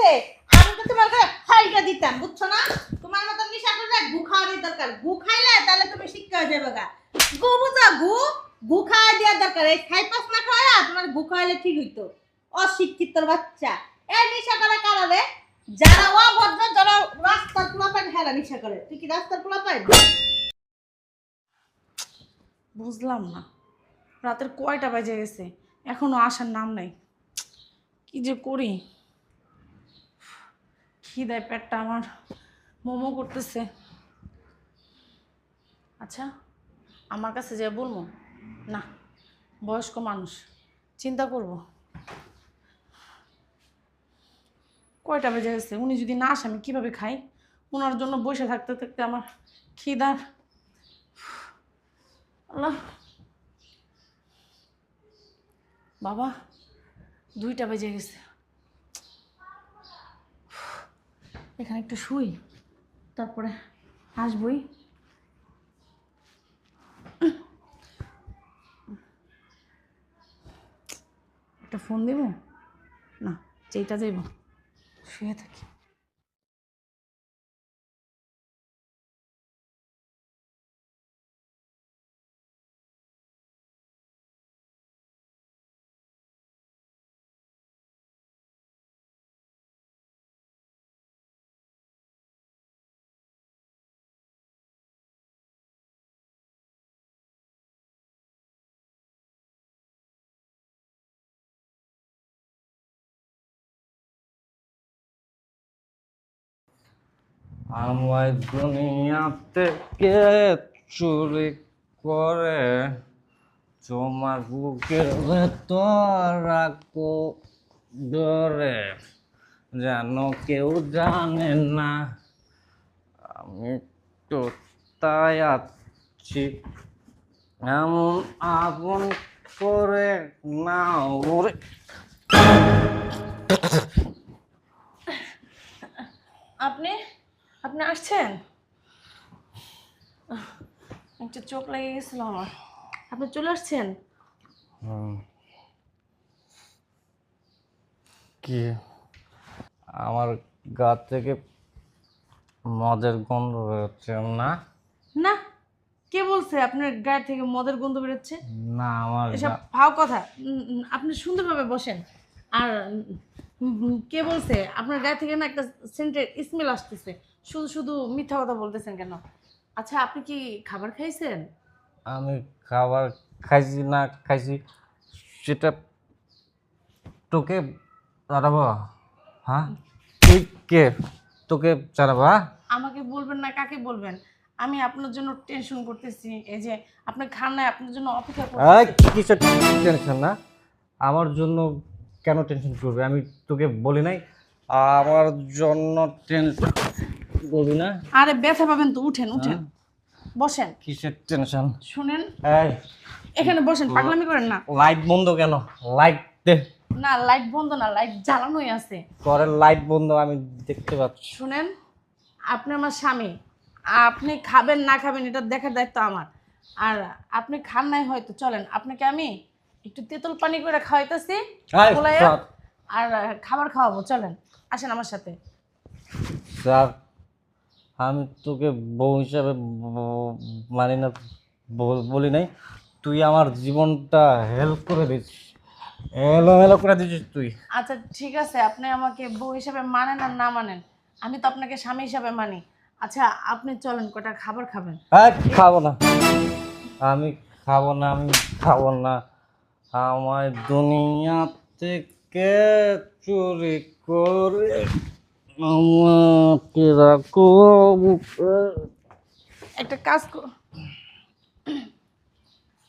হইছে আমি তো তোমাকে ফাইলটা দিতাম বুঝছো না তোমার মত নিশা করলে গু খাওয়ার দরকার গু খাইলে তাহলে তুমি শিক্ষা হয়ে যাবে গা গু বুঝা গু খাওয়া দেওয়ার দরকার এই খাইপাস না খাওয়া তোমার গু খাওয়াইলে ঠিক হইতো অশিক্ষিতর বাচ্চা এই নিশা করা কারণে যারা অভদ্র যারা রাস্তার পোলাপান হেরা নিশা করে তুই কি রাস্তার পোলাপান বুঝলাম না রাতের কয়টা বাজে গেছে এখনো আসার নাম নাই কি যে করি খিদায় পেটটা আমার মোমো করতেছে আচ্ছা আমার কাছে যে বলবো না বয়স্ক মানুষ চিন্তা করব কয়টা বেজে গেছে উনি যদি না আসে আমি কীভাবে খাই ওনার জন্য বসে থাকতে থাকতে আমার খিদার আল্লাহ বাবা 2টা বেজে গেছে এখানে একটু শুই তারপরে আসবই একটা ফোন দেব না যেটা দেব শুয়ে থাকি আমার দুনিয়াতে কে চুরি করে তোমার বুকের ভেতর রাখো ধরে যেন কেউ জানে না আমি তো তাই আছি এমন আপন করে না ওরে আপনি আপনি আসছেন একটা চোখ লেগে গেছিল আমার আপনি চলে আসছেন কি আমার গা থেকে মদের গন্ধ বেরোচ্ছে না না কে বলছে আপনার গায়ে থেকে মদের গন্ধ বেরোচ্ছে না আমার এসব ফাও কথা আপনি সুন্দরভাবে বসেন আর কে বলছে আপনার গায়ে থেকে না একটা সেন্টের স্মেল আসতেছে শুধু শুধু মিথ্যা কথা বলতেছেন কেন আচ্ছা আপনি কি খাবার খাইছেন আমি খাবার খাইছি না খাইছি সেটা তোকে জানাবো হ্যাঁ তুই কে তোকে জানাবো হ্যাঁ আমাকে বলবেন না কাকে বলবেন আমি আপনার জন্য টেনশন করতেছি এই যে আপনি খান নাই আপনার জন্য অপেক্ষা করতেছি কিসের টেনশন না আমার জন্য কেন টেনশন করবে আমি তোকে বলি নাই আমার জন্য টেনশন বলি না আরে ব্যথা পাবেন তো উঠেন উঠেন বসেন কিসের টেনশন শুনেন এই এখানে বসেন পাগলামি করেন না লাইট বন্ধ কেন লাইট দে না লাইট বন্ধ না লাইট জ্বালানোই আছে ঘরের লাইট বন্ধ আমি দেখতে পাচ্ছি শুনেন আপনি আমার স্বামী আপনি খাবেন না খাবেন এটা দেখার দায়িত্ব আমার আর আপনি খান নাই হয়তো চলেন আপনাকে আমি একটু তেঁতুল পানি করে খাওয়াইতেছি এই, পোলাইয়া, চল। আর খাবার খাওয়াবো চলেন আসেন আমার সাথে স্যার আমি তোকে বউ হিসাবে মানি না বলি নাই তুই আমার জীবনটা হেল্প করে দিচ্ছিস এলোমেলো করে দিচ্ছিস তুই আচ্ছা ঠিক আছে আপনি আমাকে বউ হিসাবে মানেন আর না মানেন আমি তো আপনাকে স্বামী হিসাবে মানি আচ্ছা আপনি চলেন কটা খাবার খাবেন হ্যাঁ খাবো না আমি খাবো না আমি খাবো না আমার দুনিয়া থেকে চুরি করে আমাকে রাখো একটা কাজ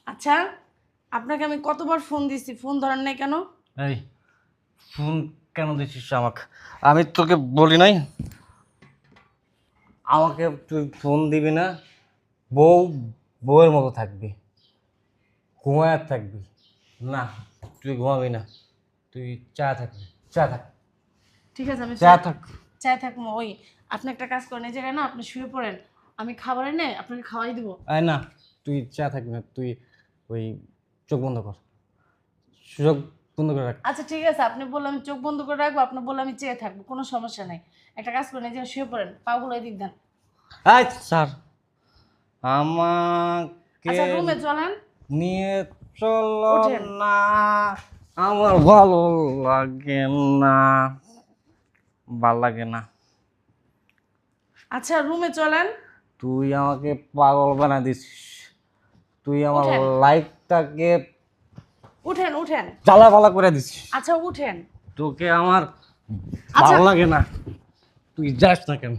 আচ্ছা আপনাকে আমি কতবার ফোন দিছি ফোন ধরেন নাই কেন এই ফোন কেন দিচ্ছিস আমাকে আমি তোকে বলি নাই আমাকে তুই ফোন দিবি না বউ বউয়ের মতো থাকবি ঘুমায় থাকবি না তুই ঘুমাবি না তুই চা থাকবি চা থাক ঠিক আছে আমি চা থাক চাই থাকবো ওই আপনি একটা কাজ করেন এই জায়গায় না আপনি শুয়ে পড়েন আমি খাবার এনে আপনাকে খাওয়াই দিব আয় না তুই চা থাকবি না তুই ওই চোখ বন্ধ কর চোখ বন্ধ করে রাখ। আচ্ছা ঠিক আছে, আপনি বললে আমি চোখ বন্ধ করে রাখবো, আপনি বললে আমি চেয়ে থাকবো, কোনো সমস্যা নাই। একটা কাজ করেন, এই যে শুয়ে পড়েন, পাগুলো এদিক দেন। এই স্যার, আমাকে আচ্ছা রুমে চলেন। নিয়ে চলো ওঠেন। না, আমার ভালো লাগে না, ভাল লাগে না। আচ্ছা রুমে চলেন। তুই আমাকে পাগল বানা দিছিস, তুই আমার ওঠেন। লাইফটাকে উঠেন উঠেন। জ্বালাপালা করে দিছিস। আচ্ছা উঠেন। তোকে আমার আচ্ছা। ভালো লাগে না, তুই যাস না কেন?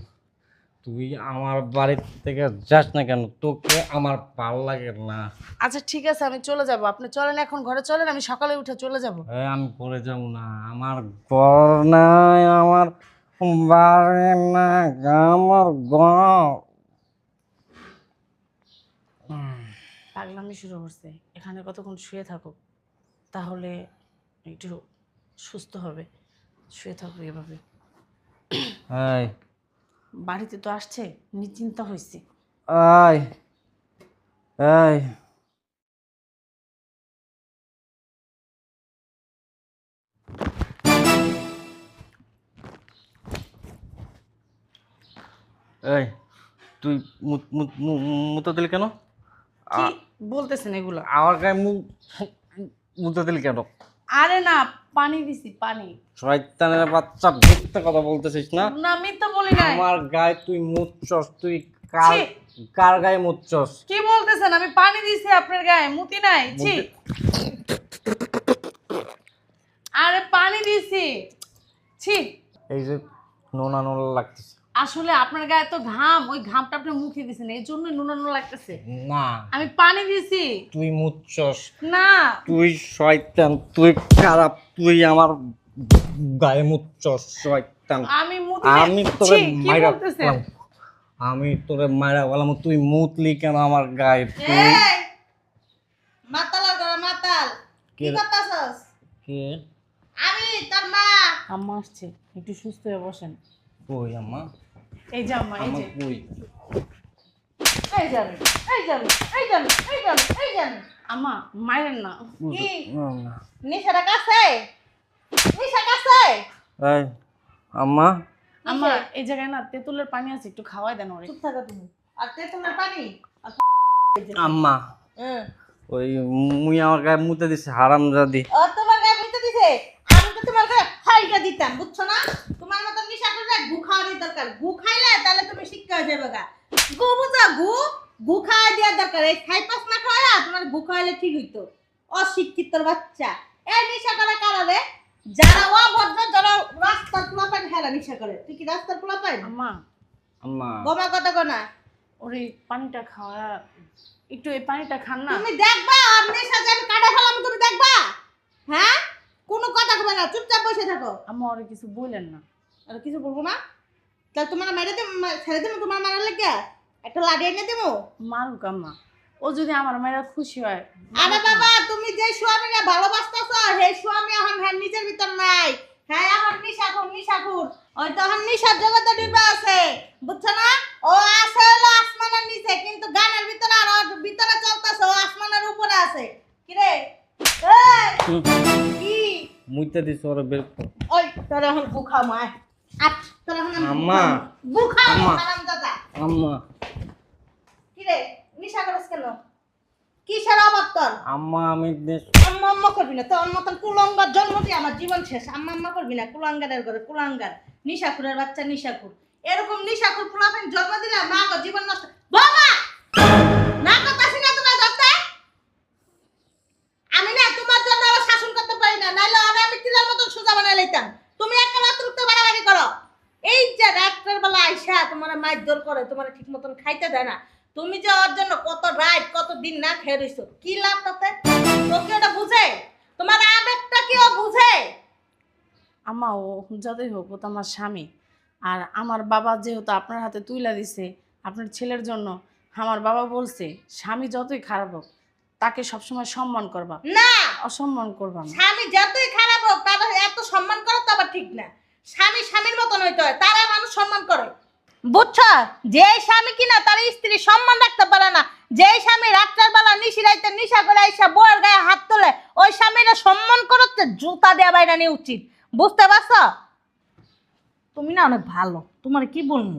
তুই আমার বাড়ি থেকে যাস না কেন? তোকে আমার ভালো লাগে না। আচ্ছা ঠিক আছে, আমি চলে যাব, আপনি চলেন, এখন ঘরে চলেন, আমি সকালে উঠে চলে যাব। আমি পরে যাব না, আমার ঘর নাই, আমার বাড়ি না, আমার ঘর। পাগলামি শুরু করছে, এখানে কতক্ষণ শুয়ে থাকুক, তাহলে একটু সুস্থ হবে। শুয়ে থাকুক এভাবে। এই বাড়িতে তো আসছে, নিশ্চিন্তা হয়েছে। এই এই এই তুই মুতে দিলি কেন? কি বলতেছেন এগুলো? আমার গায়ে মুতে দিলি কেন? আরে না, পানি দিছি, পানি। শয়তানের বাচ্চা, মিথ্যা কথা বলতেছিস না? না মিথ্যা বলি নাই। আমার গায়ে তুই মুতছস, তুই কার ছি! কার গায়ে মুতছস? কি বলতেছেন? আমি পানি দিছি আপনার গায়ে, মুতি নাই। ছি, আরে পানি দিছি। ছি, এই যে নোনা নোনা লাগতেছে। আসলে আপনার গায়ে তো ঘাম, ওই ঘামটা আপনি মুখে দিছেন, এই জন্যই নুনো নুনো লাগতেছে। না, আমি পানি দিছি। তুই মুতছস, না তুই শয়তান, তুই খারাপ, তুই আমার গায়ে মুতছস, শয়তান। আমি মুতি নাই। আমি তোরে ছি, কি মাইরা বলতেছেন? বললাম, আমি তোরে মাইরা বললাম, তুই মুতলি কেন আমার গায়ে? তুই এই মাতাল আর গলা মাতাল কি কে? করতাছস? কে? আমি তোর মা। আম্মা আসছে, একটু সুস্থ হয়ে বসেন। কই আম্মা? এই যে আম্মা, এই আমার যে। কই? এই যাবে এই যাবে এই যাবে এই যাবে এই যাবে। আম্মা মাইরেন না। কি না। নিশাটা কাছে? নিশা কাছে? এই আম্মা, আম্মা এই জায়গায় না তেঁতুলের পানি আছে, একটু খাওয়াই দেন ওরে। চুপ থাকো তুমি। আর তেতুলের পানি? আম্মা হুম। ওই মুই আমার গায়ে মুতে দিছে হারামজাদি। ও তোমার গায়ে মুতে দিছে? আমি তো তোমার গায়ে হাইটা দিতাম, বুঝছো না? তোমার মতন নিশা করলে গু খাওয়ারই দরকার। গু খাইলে তাহলে তুমি শিক্ষা হয়ে যাবে গা। গু বুঝো, গু গু খাওয়াই দেওয়ার দরকার। এই খাইপাস না খাওয়া তোমার গু খাওয়াইলে ঠিক হইতো। অশিক্ষিত বাচ্চা। এই নিশা করা কারারে? যারা অভদ্র, যারা রাস্তার পোলাপাইন হেরা নিশা করে। তুই কি রাস্তার পোলাপাইন? আম্মা আম্মা বোমা কথা কোনা। ওরে পানিটা খাওয়া, একটু এই পানিটা খান না। তুমি দেখবা আর নেশা যে আমি কাটা ফেলাম, তুমি দেখবা? হ্যাঁ, কোনো কথা কবে না, চুপচাপ বসে থাকো। আম্মা ওরে কিছু বললেন না। আর কিছু বলবো না? তাহলে তোমার মেরে দেবো, ছেড়ে দেবো তোমার মারার লেগে? একটা লাঠি এনে দেবো? মারুক আম্মা, ও যদি আমার মেয়েরা খুশি হয়। আরে বাবা, তুমি যে স্বামীরা ভালোবাসতেছ সেই স্বামী এখন হ্যাঁ নিজের ভিতর নাই। হ্যাঁ এখন নিশাখুর ওই তো এখন নিশার জগতে ডুবে আছে, বুঝছো না? ও আছে হলো আসমানের নিচে, কিন্তু গানের ভিতরে আর ওর ভিতরে চলতেছে, ও আসমানের উপরে আছে। কি রে? এই কি? মুইতে দিছে ওরে বের কর। ওই তোর এখন বুখা মায় আট তোর এখন আম্মা। বুখা আম্মা। হারাম দাদা। আম্মা কি রে নিশা করছ কেন? কিসের অভাব তোর? আম্মা আমি আম্মা আম্মা করবি না, তোর মতন কুলাঙ্গার জন্ম দিয়ে আমার জীবন শেষ। আম্মা আম্মা করবি না, কুলাঙ্গারের ঘরে কুলাঙ্গার, নিশাকুরের বাচ্চা নিশাকুর। এরকম নিশাকুর পোলাপেন জন্ম দিলে মা গো জীবন নষ্ট। বাবা না কথাছি না তোমার ধরতে। আমি না তোমার জন্য আবার শাসন করতে পারি না, নাইলে আমি তিলার মতন সোজা বানাই লইতাম। তুমি একটা অতিরিক্ত বাড়াবাড়ি করো। এই যে রাত্রের বেলা আইসা তোমার মাইর দর করে, তোমার ঠিক মতন খাইতে দেয় না। তুমি যে ওর জন্য কত রাত কত দিন না খেয়ে রইছো, কি লাভ তাতে? তোকে ওটা বুঝে? তোমার আবেগটা কি ও বুঝে? আম্মা ও যতই হোক, ও তো আমার স্বামী। আর আমার বাবা যেহেতু আপনার হাতে তুইলা দিছে আপনার ছেলের জন্য, আমার বাবা বলছে স্বামী যতই খারাপ হোক তাকে সবসময় সম্মান করবা, না, অসম্মান করবা না। স্বামী যতই খারাপ হোক তার এত সম্মান করা তো আবার ঠিক না। স্বামী স্বামীর মতন হইতে হয়, তারা মানুষ সম্মান করে, বুঝছো? যে স্বামী কিনা তার স্ত্রী সম্মান রাখতে পারে না, যেই স্বামী রাত্রের বেলা নিশিরাইতে নিশা করে আইসা বউয়ের গায়ে হাত তোলে ওই স্বামীরা সম্মান করতে জুতা দেওয়া বাইরে নেওয়া উচিত, বুঝতে পারছো? তুমি না অনেক ভালো, তোমার কি বলবো,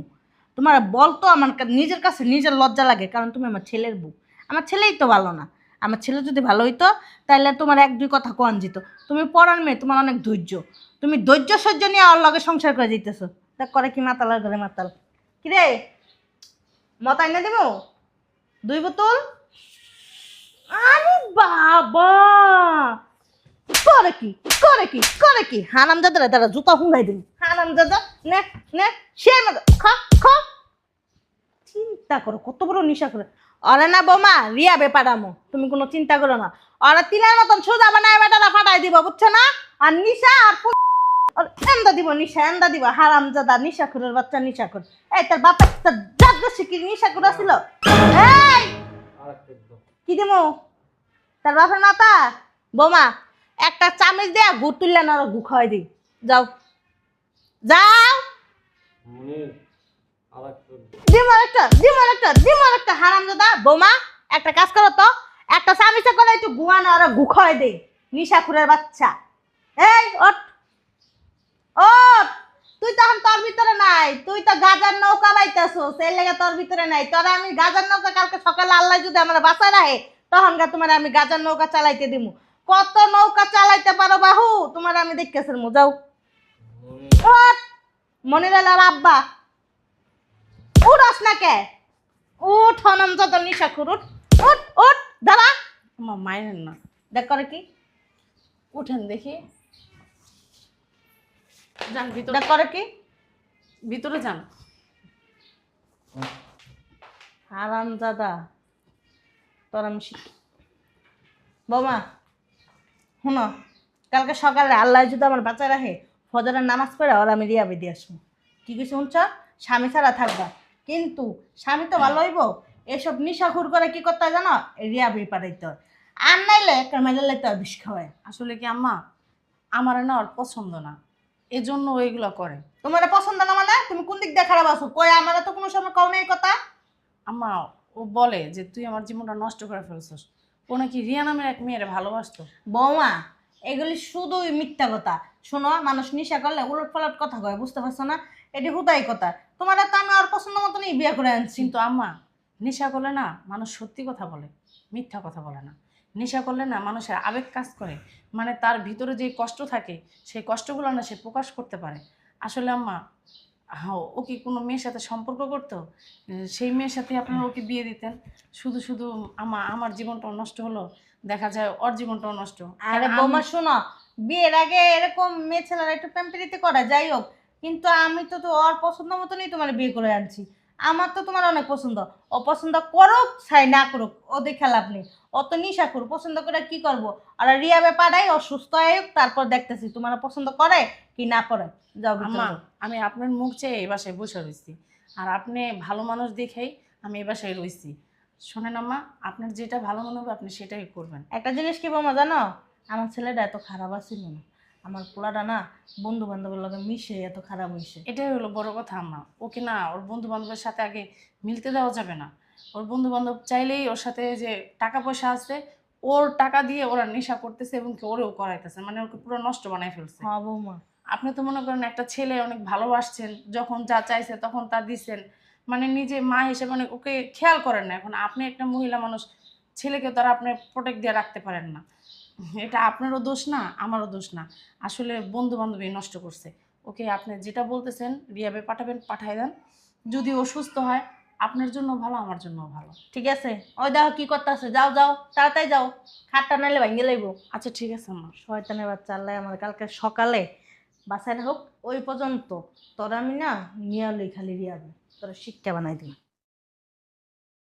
তোমার বলতো আমার নিজের কাছে নিজের লজ্জা লাগে, কারণ তুমি আমার ছেলের বউ। আমার ছেলেই তো ভালো না, আমার ছেলে যদি ভালো হইতো তাহলে তোমার এক দুই কথা কোয়ান যেত। তুমি পড়ার মেয়ে, তোমার অনেক ধৈর্য, তুমি ধৈর্য সহ্য নিয়ে ওর লগে সংসার করে দিতেছো। দেখ করে কি মাতালার ঘরে মাতাল। কিরে মতাই না দেবো 2 বোতল? আরে বাবা, করে কি করে কি করে কি, হারাম দাদা তারা জুতা হুঙ্গাই দিন, হারাম দাদা নে নে সে মতো খা খা। চিন্তা করো কত বড় নেশা করে। অরে না বৌমা রিয়া বেপারামো, তুমি কোনো চিন্তা করো না, ওরা তিলের মতন সোজা বানায় বেটারা ফাটাই দিব, বুঝছো না? আর নিশা আর এন্দা দিব, নিশা এন্দা দিব, হারাম দাদা নিশা করে বাচ্চা নিশা করে। এই তোর বাপা তোর জাদ্দ শিখি নিশা করে ছিল। এই কি দেবো তার বাপের মাথা? বৌমা একটা চামচ দেয়া গু তুললে না গু খাওয়াই দিই, যাও যাও। দিমার একটা হারাম দাদা। বৌমা একটা কাজ করো তো, একটা চামচে করে একটু গুয়ানো আর গু খাওয়াই দেই, নিশাখুরের বাচ্চা। এই ওঠ ওঠ, তুই তো এখন তোর ভিতরে নাই, তুই তো গাজার নৌকা বাইতেছস, এর লেগে তোর ভিতরে নাই। তোরা আমি গাজার নৌকা কালকে সকালে আল্লাহ যদি আমার বাঁচায় রাখে তখন তোমার আমি গাজার নৌকা চালাইতে দিমু। কত নৌকা চালাইতে পারো বাহু, তোমার আমি দেখতেছি মু, যাও ওঠ। মনিরালার আব্বা উঠস না কে? উঠ হনম যত নিশাখুর, উঠ উঠ উঠ দাঁড়া। আমার মায়ের না, দেখ করে কি, উঠেন দেখি, যান ভিতরে, দেখ করে কি, ভিতরে যান। হারাম দাদা তোর আমি বৌমা শুনো, কালকে সকালে আল্লাহ যদি আমার বাচ্চা রাখে ফজরের নামাজ পড়ে ওর আমি রিয়া বেঁধে আসবো। কি কিছু শুনছ? স্বামী ছাড়া থাকবা, কিন্তু স্বামী তো ভালো হইব। এসব নিশাখুর করে কি করতে হয় জানো? রিয়া বই পাঠাইতে হয়, আর নাইলে একটা মেলে লাইতে হয় বিষ খাওয়ায়। আসলে কি আম্মা, আমার না ওর পছন্দ না, এজন্য ওইগুলো করে। তোমার পছন্দ না মানে তুমি কোন দিক দিয়ে খারাপ আছো? কই আমার তো কোনো সময় কও নাই কথা। আম্মা ও বলে যে তুই আমার জীবনটা নষ্ট করে ফেলছিস, ও নাকি রিয়া নামের এক মেয়েরে ভালোবাসতো। বৌমা এগুলি শুধুই মিথ্যা কথা। শোনো, মানুষ নিশা করলে উলট পালট কথা কয়, বুঝতে পারছো না? এটি হুদাই কথা। তোমার তো আমি আর পছন্দ মতনই বিয়ে করে আনছি। কিন্তু আম্মা, নেশা করলে না মানুষ সত্যি কথা বলে, মিথ্যা কথা বলে না। নেশা করলে না মানুষের আবেগ কাজ করে, মানে তার ভিতরে যে কষ্ট থাকে সেই কষ্টগুলো না সে প্রকাশ করতে পারে। আসলে আম্মা, হ্যাঁ, ও কি কোনো মেয়ের সাথে সম্পর্ক করতো? সেই মেয়ের সাথে আপনারা ওকে বিয়ে দিতেন। শুধু শুধু আমার জীবনটাও নষ্ট হলো, দেখা যায় ওর জীবনটাও নষ্ট। আরে বৌমা শোনো, বিয়ের আগে এরকম মেয়ে ছেলেরা একটু প্রেমপ্রীতি করে, যাই হোক, কিন্তু আমি তো ওর পছন্দ মতনই তোমার বিয়ে করে আনছি। আমার তো তোমার অনেক পছন্দ। ও পছন্দ করুক ছাই না করুক ও দেখে লাভ নেই। ও তো নিশা করুক, পছন্দ করে কি করবো? আর রিয়া ব্যাপারাই অসুস্থ হোক, তারপর দেখতেছি তোমার পছন্দ করে কি না করে। যাও ভিতরে আম্মা, যাও। আমি আপনার মুখ চেয়ে এই বাসায় বসে রয়েছি, আর আপনি ভালো মানুষ দেখেই আমি এই বাসায় রয়েছি। শোনেন আম্মা, আপনার যেটা ভালো মনে হবে আপনি সেটাই করবেন। একটা জিনিস কি বৌমা জানো, আমার ছেলেটা এত খারাপ আছিল না, আমার পোলাটা না বন্ধু বান্ধবের লগে মিশে এত খারাপ হয়েছে। এটাই হলো বড় কথা আম্মা। ওকে না ওর বন্ধু বান্ধবের সাথে আগে মিলতে দেওয়া যাবে না। ওর বন্ধু বান্ধব চাইলেই ওর সাথে যে টাকা পয়সা আছে, ওর টাকা দিয়ে ওরা নেশা করতেছে এবং কি ওরেও করাইতেছে, মানে ওকে পুরো নষ্ট বানাই ফেলছে। হ্যাঁ বৌমা, আপনি তো মনে করেন একটা ছেলে অনেক ভালোবাসছেন, যখন যা চাইছে তখন তা দিচ্ছেন, মানে নিজে মা হিসেবে অনেক ওকে খেয়াল করেন না। এখন আপনি একটা মহিলা মানুষ, ছেলেকে তো আর আপনি প্রোটেক্ট দিয়ে রাখতে পারেন না। এটা আপনারও দোষ না, আমারও দোষ না। আসলে বন্ধু বান্ধবী নষ্ট করছে ওকে। আপনি যেটা বলতেছেন রিয়াবে পাঠাবেন, পাঠাই দেন। যদি ও সুস্থ হয় আপনার জন্য ভালো, আমার জন্য ভালো। ঠিক আছে, ওই দেখো কি করতেছে, যাও যাও তাড়াতাড়ি যাও, খাটটা নাইলে ভাঙিয়ে লাইবো। আচ্ছা ঠিক আছে আম্মা। শয়তানের বাচ্চা, আল্লাহ আমার কালকে সকালে বাসায় হোক ওই পর্যন্ত তোরা আমি না নিয়ে লই খালি রিয়াবে, তোরা শিক্ষা বানাই দিই।